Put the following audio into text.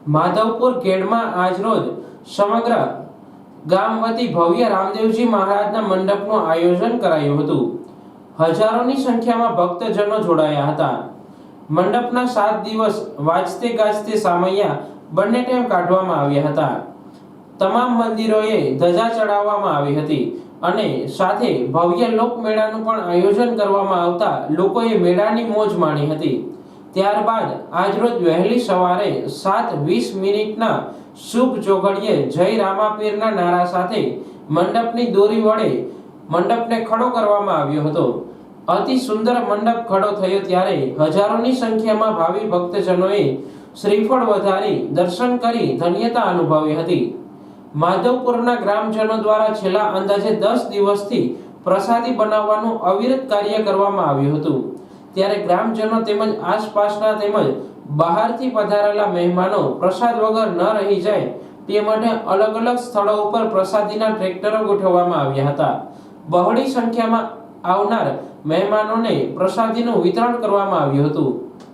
માધવપુર ગેડમાં આજરોજ સમગ્ર ગામ વતી ભવ્ય રામદેવજી મહારાજના મંડપનું આયોજન કરાયું હતું। હજારોની સંખ્યામાં ભક્તજનો જોડાયા હતા। મંડપના 7 દિવસ વાજતે ગાજતે સામૈયા બંને ટાઈમ કાઢવામાં આવ્યા હતા। તમામ મંદિરોએ ધજા ચડાવવામાં આવી હતી અને સાથે ભવ્ય લોકમેળાનું પણ આયોજન કરવામાં આવતા લોકોએ મેળાની મોજ માણી હતી। ત્યારબાદ આજરોજ વહેલી સવારે 7:20 શુભ ચોઘડિયે જય રામાપીરના નારા સાથે મંડપની દોરી વડે મંડપને ખડો કરવામાં આવ્યો હતો। અતિ સુંદર મંડપ ખડો થયો ત્યારે હજારોની સંખ્યામાં ભાવિ ભક્તજનોએ શ્રીફળ વધારી દર્શન કરી ધન્યતા અનુભવી હતી। માધવપુરના ગ્રામજનો દ્વારા છેલ્લા અંદાજે 10 દિવસથી પ્રસાદી બનાવવાનું અવિરત કાર્ય કરવામાં આવ્યું હતું। ત્યારે ગ્રામજનો તેમજ આસપાસના તેમજ બહારથી પધારેલા મહેમાનો પ્રસાદ વગર ન રહી જાય તે માટે અલગ અલગ સ્થળો ઉપર પ્રસાદીના ટ્રેક્ટરો ગોઠવવામાં આવ્યા હતા। બહોળી સંખ્યામાં આવનાર મહેમાનોને પ્રસાદીનું વિતરણ કરવામાં આવ્યું હતું।